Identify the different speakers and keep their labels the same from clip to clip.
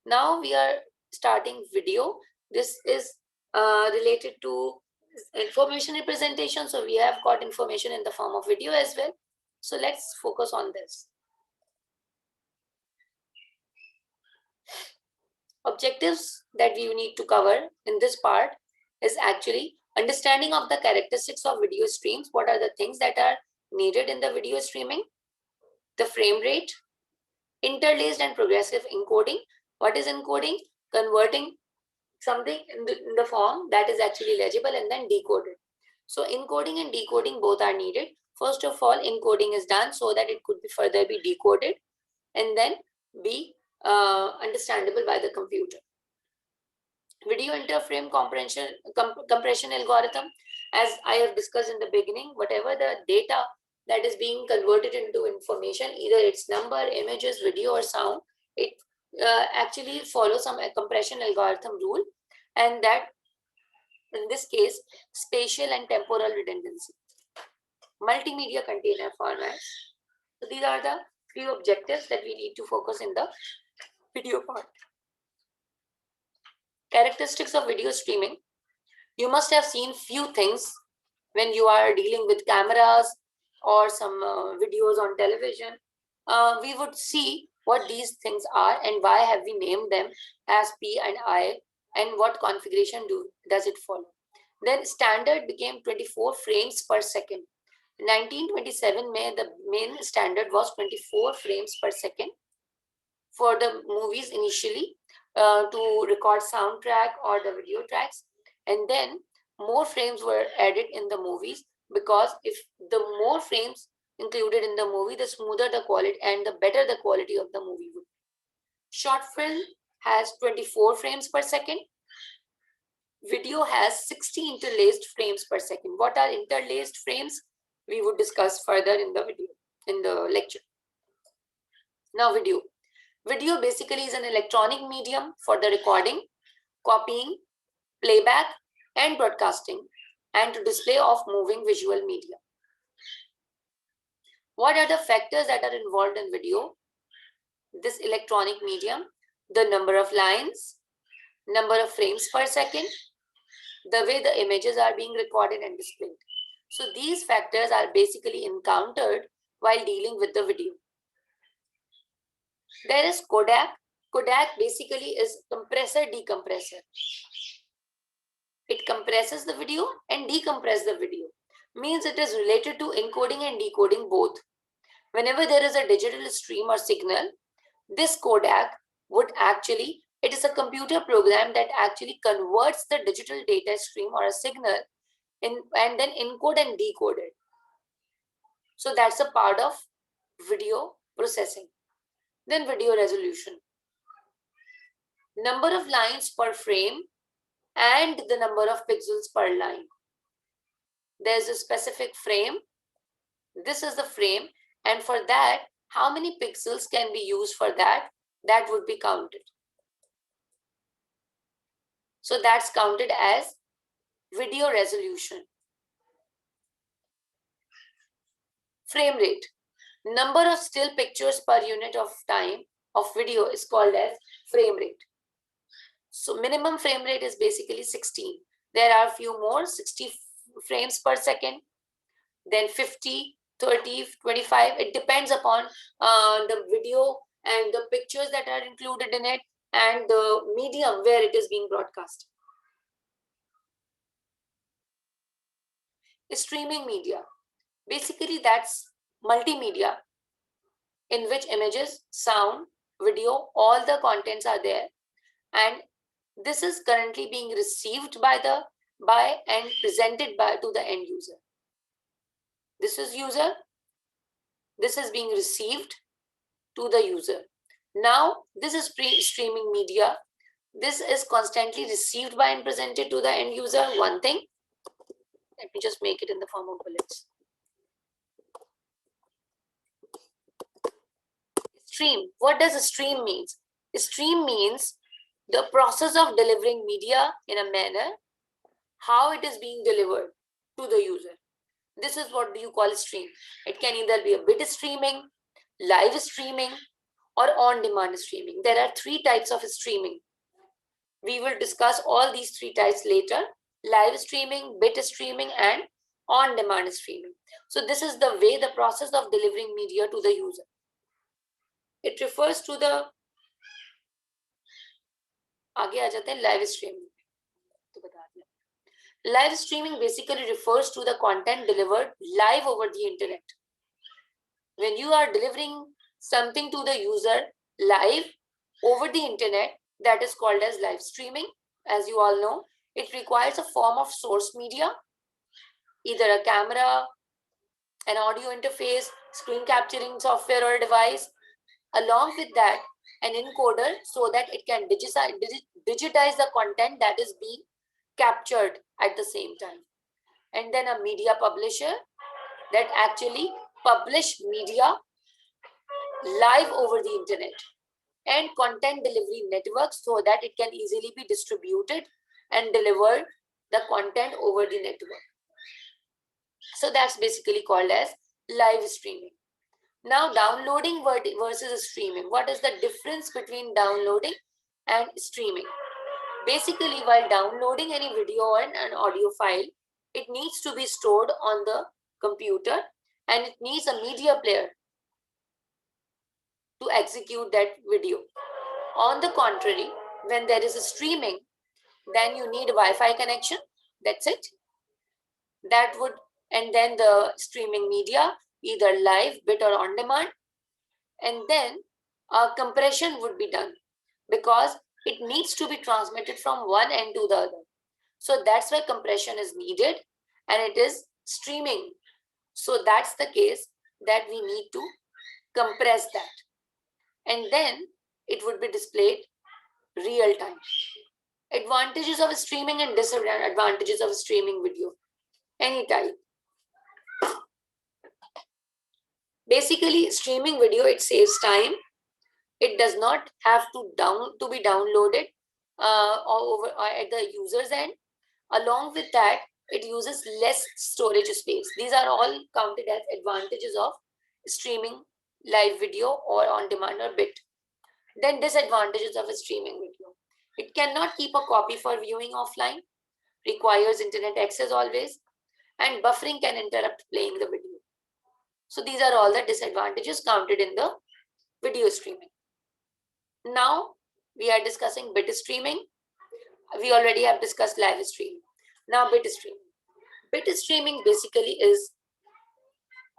Speaker 1: Now we are starting video. This is related to information representation. So we have got information in the form of video as well. So let's focus on this. Objectives that we need to cover in this part is actually understanding of the characteristics of video streams. What are the things that are needed in the video streaming? The frame rate, interlaced and progressive encoding. What is encoding? Converting something in the form that is actually legible and then decoded. So encoding and decoding both are needed. First of all, encoding is done so that it could be further be decoded and then be understandable by the computer. Video interframe compression algorithm, as I have discussed in the beginning, whatever the data that is being converted into information, either it's number, images, video or sound, it actually follows some compression algorithm rule, and that in this case spatial and temporal redundancy. Multimedia container formats. So these are the few objectives that we need to focus in the video part. Characteristics of video streaming. You must have seen few things when you are dealing with cameras or some videos on television. We would see what these things are and why have we named them as P and I, and what configuration does it follow. Then standard became 24 frames per second. In 1927 May, the main standard was 24 frames per second for the movies initially, to record soundtrack or the video tracks, and then more frames were added in the movies, because if the more frames included in the movie, the smoother the quality and the better the quality of the movie would be. Short film has 24 frames per second. Video has 60 interlaced frames per second. What are interlaced frames? We would discuss further in the video, in the lecture. Now video. Video basically is an electronic medium for the recording, copying, playback, and broadcasting, and to display of moving visual media. What are the factors that are involved in video? This electronic medium, the number of lines, number of frames per second, the way the images are being recorded and displayed. So these factors are basically encountered while dealing with the video. There is codec. Codec basically is compressor decompressor. It compresses the video and decompresses the video. Means it is related to encoding and decoding both. Whenever there is a digital stream or signal, this codec would actually, it is a computer program that actually converts the digital data stream or a signal and then encode and decode it. So that's a part of video processing. Then video resolution. Number of lines per frame and the number of pixels per line. There's a specific frame. This is the frame, and for that, how many pixels can be used for that? That would be counted. So that's counted as video resolution. Frame rate. Number of still pictures per unit of time of video is called as frame rate. So minimum frame rate is basically 16. There are a few more, 60 frames per second, then 50, 30, 25. It depends upon the video and the pictures that are included in it and the medium where it is being broadcast. Streaming media. Basically, that's multimedia in which images, sound, video, all the contents are there, and this is currently being received by and presented to the end user. This is user. This is being received to the user. Now, this is streaming media. This is constantly received by and presented to the end user. One thing. Let me just make it in the form of bullets. Stream. What does a stream mean? A stream means the process of delivering media in a manner, how it is being delivered to the user. This is what you call stream. It can either be a bit streaming, live streaming, or on-demand streaming. There are three types of streaming. We will discuss all these three types later: live streaming, bit streaming, and on-demand streaming. So this is the way, the process of delivering media to the user. It refers to the, आगे आ जाते हैं live streaming. तो बता दिया. Live streaming basically refers to the content delivered live over the internet. When you are delivering something to the user live over the internet, that is called as live streaming. As you all know, it requires a form of source media, either a camera, an audio interface, screen capturing software or device, along with that an encoder, so that it can digitize the content that is being captured at the same time. And then a media publisher that actually publish media live over the internet, and content delivery networks, so that it can easily be distributed and deliver the content over the network. So that's basically called as live streaming. Now, downloading versus streaming. What is the difference between downloading and streaming? Basically, while downloading any video or an audio file, it needs to be stored on the computer and it needs a media player to execute that video. On the contrary, when there is a streaming, then you need a Wi-Fi connection. That's it. That would, and then the streaming media, either live, bit, or on demand. And then compression would be done because it needs to be transmitted from one end to the other. So that's why compression is needed, and it is streaming. So that's the case that we need to compress that. And then it would be displayed real time. Advantages of streaming and disadvantages of streaming video, any type. Basically, streaming video, it saves time. It does not have to be downloaded at the user's end. Along with that, it uses less storage space. These are all counted as advantages of streaming live video or on demand or bit. Then disadvantages of a streaming video. It cannot keep a copy for viewing offline, requires internet access always, and buffering can interrupt playing the video. So these are all the disadvantages counted in the video streaming. Now we are discussing bit streaming. We already have discussed live streaming. Now bit streaming. Bit streaming basically is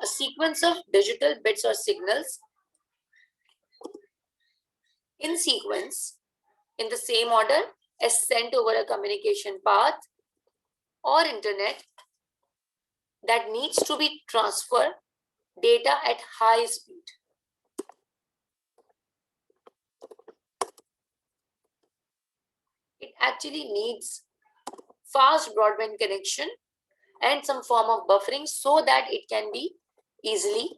Speaker 1: a sequence of digital bits or signals in sequence in the same order as sent over a communication path or internet that needs to be transferred data at high speed. It actually needs fast broadband connection and some form of buffering so that it can be easily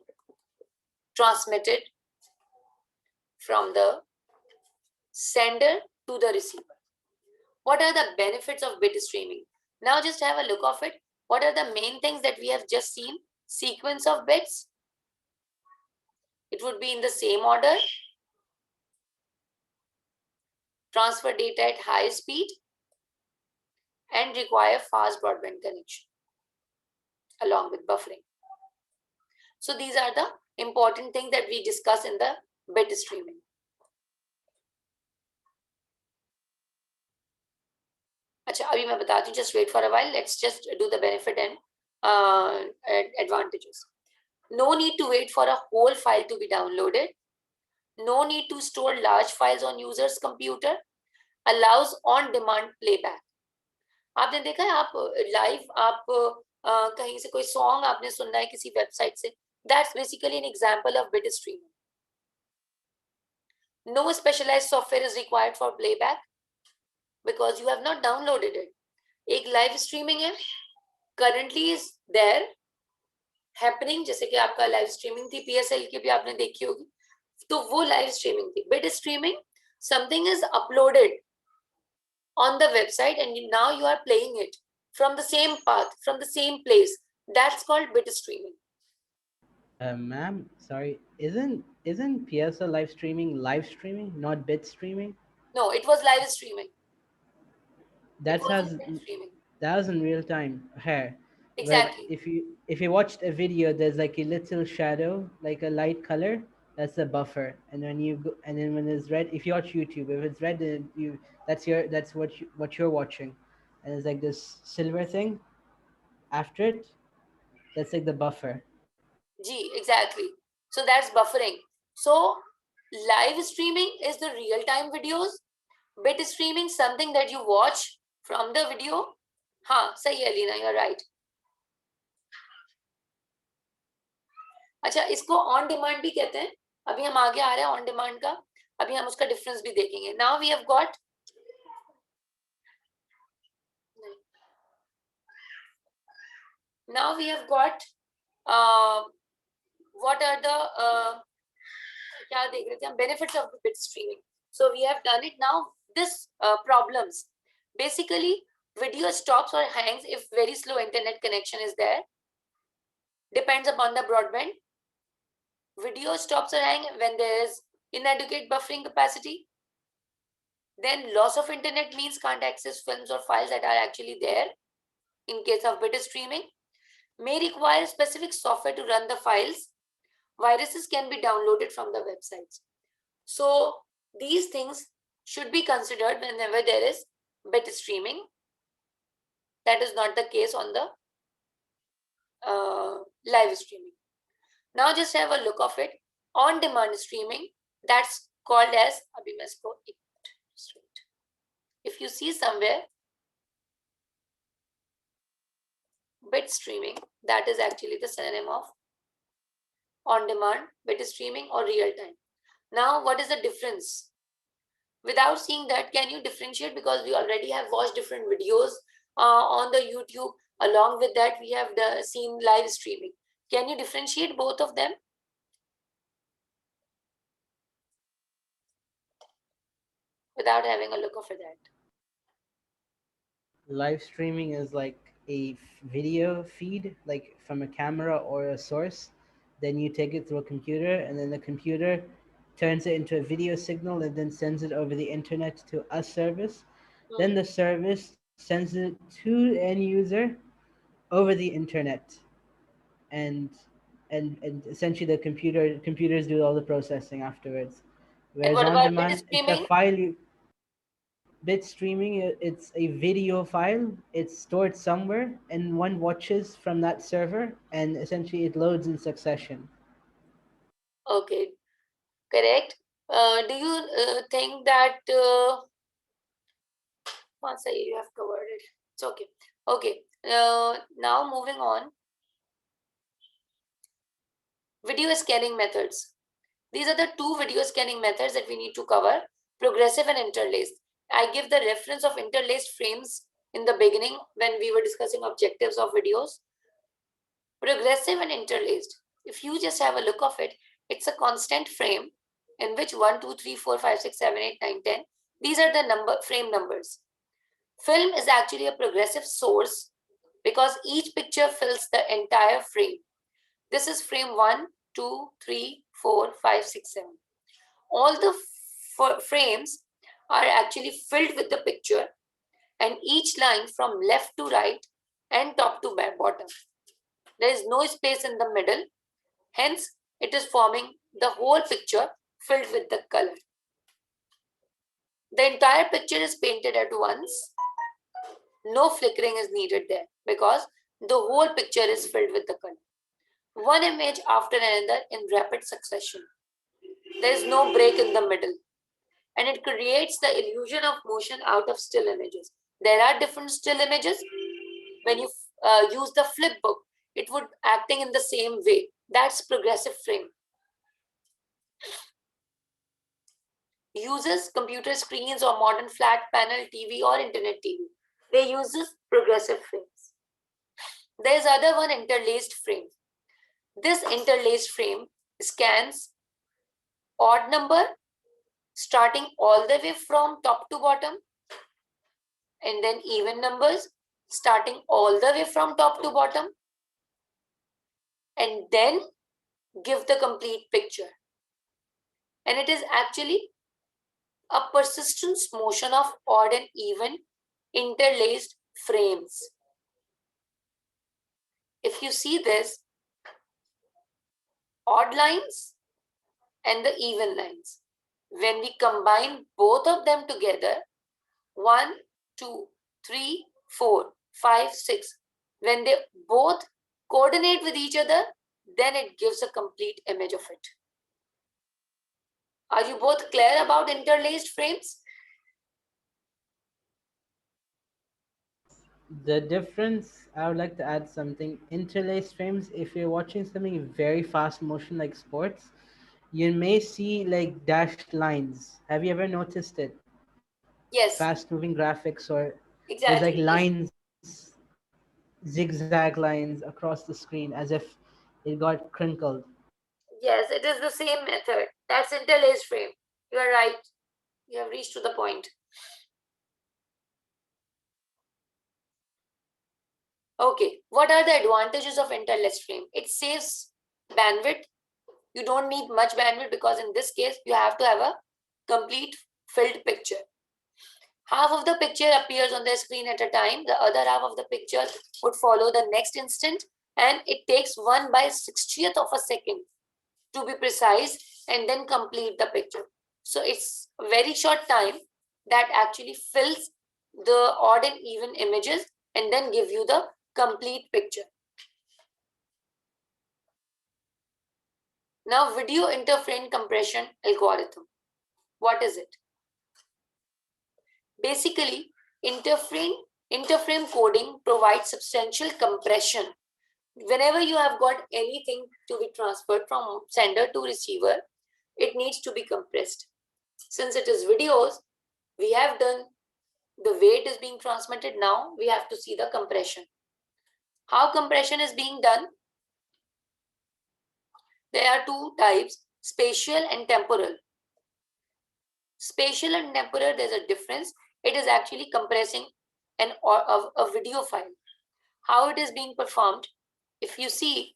Speaker 1: transmitted from the sender to the receiver. What are the benefits of bit streaming? Now just have a look of it. What are the main things that we have just seen? Sequence of bits. It would be in the same order. Transfer data at high speed and require fast broadband connection along with buffering. So these are the important things that we discuss in the bit streaming. अच्छा, अभी मैं बताती हूँ, just wait for a while. Let's just do the benefit and advantages. No need to wait for a whole file to be downloaded. No need to store large files on user's computer. Allows on-demand playback. आपने देखा है, आप live आप कहीं से कोई song आपने सुनना है किसी वेबसाइट से, that's basically an example of bit streaming. No specialized software is required for playback because you have not downloaded it. एक live streaming है, currently is there happening, जैसे कि आपका live streaming थी PSL की भी आपने देखी होगी, तो वो live streaming थी. Bit streaming, something is uploaded on the website and now you are playing it from the same path, from the same place. That's called bit streaming.
Speaker 2: Ma'am, sorry, isn't Isn't PSL live streaming, not bit streaming?
Speaker 1: No, it was live streaming. It
Speaker 2: That
Speaker 1: wasn't
Speaker 2: has
Speaker 1: bit streaming.
Speaker 2: that was in real time here. But
Speaker 1: Exactly.
Speaker 2: if you watched a video, there's like a little shadow, like a light color. That's the buffer. And when you go, and then when it's red, if you watch YouTube, if it's red, then you that's what you're watching, and it's like this silver thing after it. That's like the buffer.
Speaker 1: G, exactly. So that's buffering. So live streaming is the real time videos. Bit streaming, something that you watch from the video. हाँ सही है Leena, you're right. अच्छा, इसको on demand भी कहते हैं. अभी हम आगे आ रहे हैं ऑन डिमांड का. अभी हम उसका डिफरेंस भी देखेंगे. Now we have got, now we have got what are the क्या देख रहे थे हम, benefits of the bit streaming. So we have done it. Now this problems, basically video stops or hangs if very slow internet connection is there, depends upon the broadband. Video stops or hang when there is inadequate buffering capacity. Then loss of internet means can't access films or files that are actually there in case of bit streaming. May require specific software to run the files. Viruses can be downloaded from the websites. So these things should be considered whenever there is bit streaming. That is not the case on the live streaming. Now just have a look of it. On demand streaming, that's called as, if you see somewhere bit streaming, that is actually the synonym of on demand, bit streaming or real time. Now what is the difference? Without seeing that, can you differentiate? Because we already have watched different videos on the YouTube. Along with that, we have seen live streaming. Can you differentiate both of them? Without having a look of that.
Speaker 2: Live streaming is like a video feed, like from a camera or a source. Then you take it through a computer, and then the computer turns it into a video signal and then sends it over the internet to a service. Then
Speaker 1: Hmm.
Speaker 2: the service sends it to the end user over the internet, and and essentially the computers do all the processing afterwards.
Speaker 1: And
Speaker 2: Whereas
Speaker 1: what
Speaker 2: on
Speaker 1: about bit
Speaker 2: demand, it's a
Speaker 1: streaming?
Speaker 2: file you bit streaming, it's a video file. It's stored somewhere, and one watches from that server, and essentially it loads in succession.
Speaker 1: Okay, correct. Do you think that once you have covered it? It's okay. Okay. Now moving on. Video scanning methods. These are the two video scanning methods that we need to cover: progressive and interlaced. I give the reference of interlaced frames in the beginning when we were discussing objectives of videos. Progressive and interlaced. If you just have a look of it, it's a constant frame in which 1, 2, 3, 4, 5, 6, 7, 8, 9, 10. These are the frame numbers. Film is actually a progressive source because each picture fills the entire frame. This is frame 1, 2, 3, 4, 5, 6, 7. All the frames are actually filled with the picture, and each line from left to right and top to bottom. There is no space in the middle, hence it is forming the whole picture filled with the color. The entire picture is painted at once. No flickering is needed there because the whole picture is filled with the color. One image after another in rapid succession. There is no break in the middle, and it creates the illusion of motion out of still images. There are different still images. When you use the flip book, it would acting in the same way. That's progressive frame. Uses computer screens or modern flat panel TV or internet TV. They uses progressive frames. There is other one, interlaced frame. This interlaced frame scans odd number starting all the way from top to bottom, and then even numbers starting all the way from top to bottom, and then give the complete picture. And it is actually a persistent motion of odd and even interlaced frames. If you see this, odd lines and the even lines, when we combine both of them together, 1, 2, 3, 4, 5, 6, when they both coordinate with each other, then it gives a complete image of it. Are you both clear about interlaced frames?
Speaker 2: The difference, I would like to add something. Interlaced frames, if you're watching something very fast motion like sports, you may see like dashed lines. Have you ever noticed it?
Speaker 1: Yes,
Speaker 2: Fast moving graphics, or there's like
Speaker 1: exactly.
Speaker 2: lines, zigzag lines across the screen as if it got crinkled.
Speaker 1: Yes, it is the same method. That's interlaced frame. You are right. You have reached to the point. Okay, what are the advantages of interlaced frame? It saves bandwidth. You don't need much bandwidth because in this case, you have to have a complete filled picture. Half of the picture appears on the screen at a time. The other half of the picture would follow the next instant, and it takes 1/60th of a second to be precise and then complete the picture. So it's a very short time that actually fills the odd and even images and then give you the complete picture. Now, video interframe compression algorithm. What is it? Basically, interframe coding provides substantial compression. Whenever you have got anything to be transferred from sender to receiver, it needs to be compressed. Since it is videos, we have done the way it is being transmitted. Now we have to see the compression. How compression is being done? There are two types, spatial and temporal. Spatial and temporal, there's a difference. It is actually compressing a video file. How it is being performed? If you see,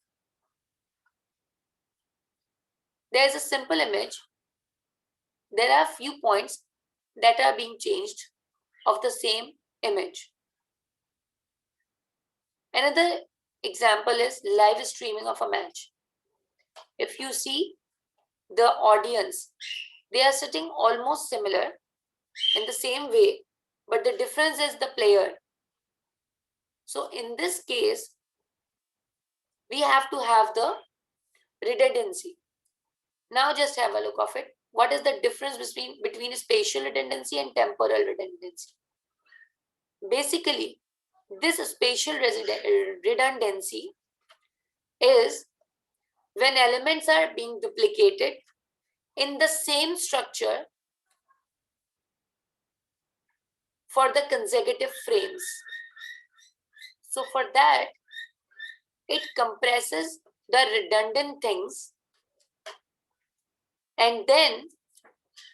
Speaker 1: there's a simple image. There are few points that are being changed of the same image. Another example is live streaming of a match. If you see the audience, they are sitting almost similar in the same way, but the difference is the player. So in this case, we have to have the redundancy. Now just have a look of it. What is the difference between spatial redundancy and temporal redundancy? Basically, this spatial redundancy is when elements are being duplicated in the same structure for the consecutive frames. So for that, it compresses the redundant things, and then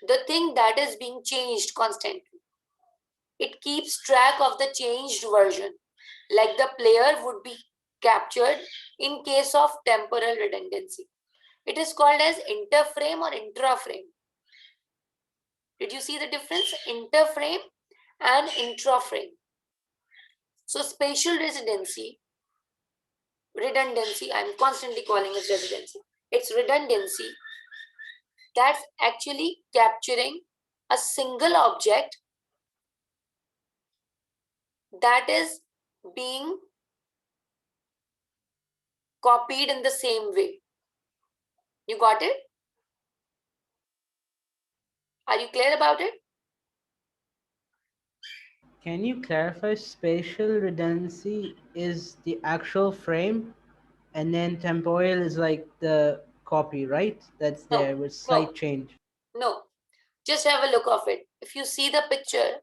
Speaker 1: the thing that is being changed constantly, it keeps track of the changed version, like the player would be captured in case of temporal redundancy. It is called as interframe or intraframe. Did you see the difference? Interframe and intraframe. So spatial redundancy, I'm constantly calling it redundancy. It's redundancy that's actually capturing a single object that is being copied in the same way. You got it? Are you clear about it?
Speaker 2: Can you clarify, spatial redundancy is the actual frame, and then temporal is like the copy, right? That's
Speaker 1: No,
Speaker 2: there with
Speaker 1: no,
Speaker 2: slight change.
Speaker 1: no. Just have a look of it. If you see the picture,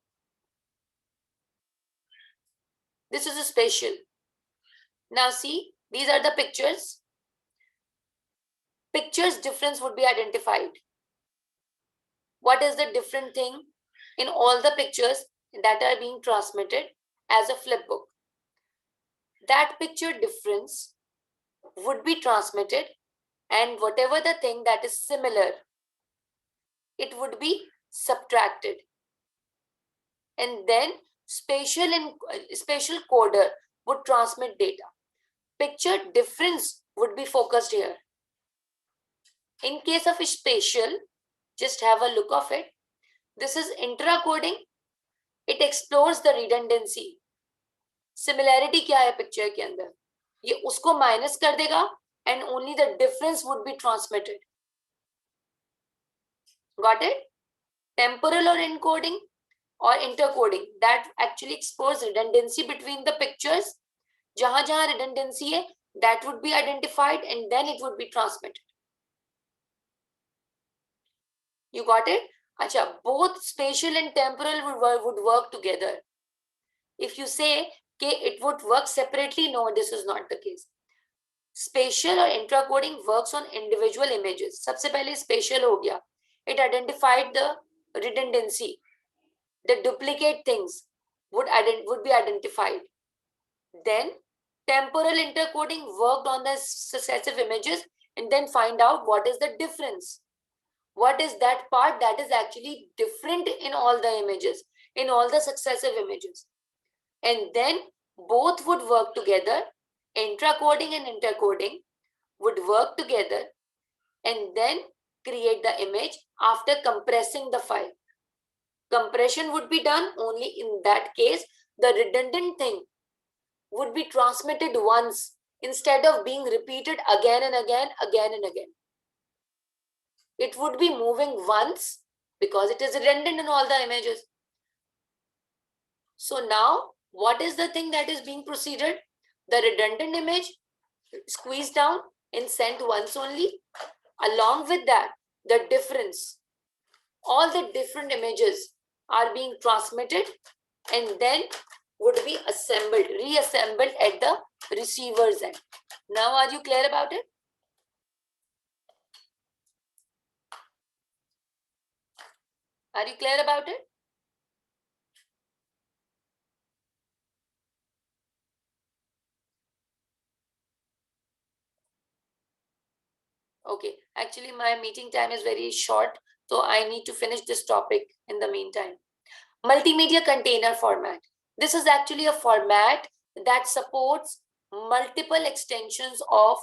Speaker 1: this is a spatial. Now see, these are the pictures. Pictures difference would be identified. What is the different thing in all the pictures that are being transmitted as a flipbook? That picture difference would be transmitted, and whatever the thing that is similar it would be subtracted. And then spatial coder would transmit data. Picture difference would be focused here. In case of spatial, just have a look of it. This is intra-coding. It explores the redundancy. Similarity क्या है picture के अंदर? ये उसको minus कर देगा and only the difference would be transmitted. Got it? Temporal or encoding or intercoding, that actually explores redundancy between the pictures. जहां जहां redundancy है, that would be identified and then it would be transmitted. You got it? Acha, both spatial and temporal would work together. If you say okay, it would work separately, no, this is not the case. Spatial or intra-coding works on individual images. सबसे पहले spatial हो गया. It identified the redundancy. The duplicate things would be identified. Then temporal intercoding worked on the successive images and then find out what is the difference. What is that part that is actually different in all the images, in all the successive images. And then both would work together. Intra-coding and intercoding would work together and then create the image after compressing the file. Compression would be done only in that case. The redundant thing would be transmitted once instead of being repeated again and again, again and again. It would be moving once because it is redundant in all the images. So now, what is the thing that is being proceeded? The redundant image squeezed down and sent once only. Along with that, the difference, all the different images are being transmitted and then would be assembled, reassembled at the receiver's end. Now, are you clear about it? Are you clear about it? Okay, actually my meeting time is very short, so I need to finish this topic in the meantime. Multimedia container format. This is actually a format that supports multiple extensions of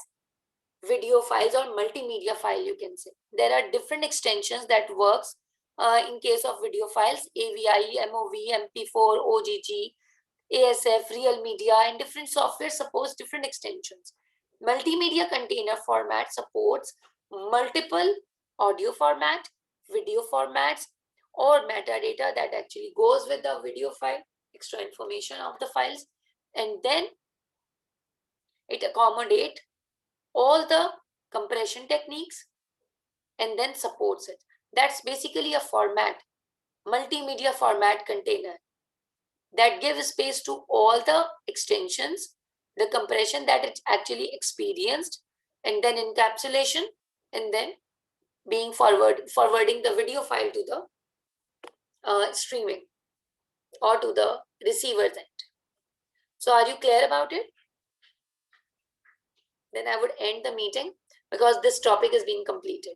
Speaker 1: video files or multimedia file, you can say. There are different extensions that works in case of video files: AVI, MOV, MP4, OGG, ASF, Real Media, and different software supports different extensions. Multimedia container format supports multiple audio format, video formats, or metadata that actually goes with the video file, extra information of the files, and then it accommodates all the compression techniques and then supports it. That's basically a format, multimedia format container that gives space to all the extensions, the compression that it actually experienced, and then encapsulation, and then being forwarding the video file to the streaming or to the receiver's end. So are you clear about it? Then I would end the meeting because this topic is being completed.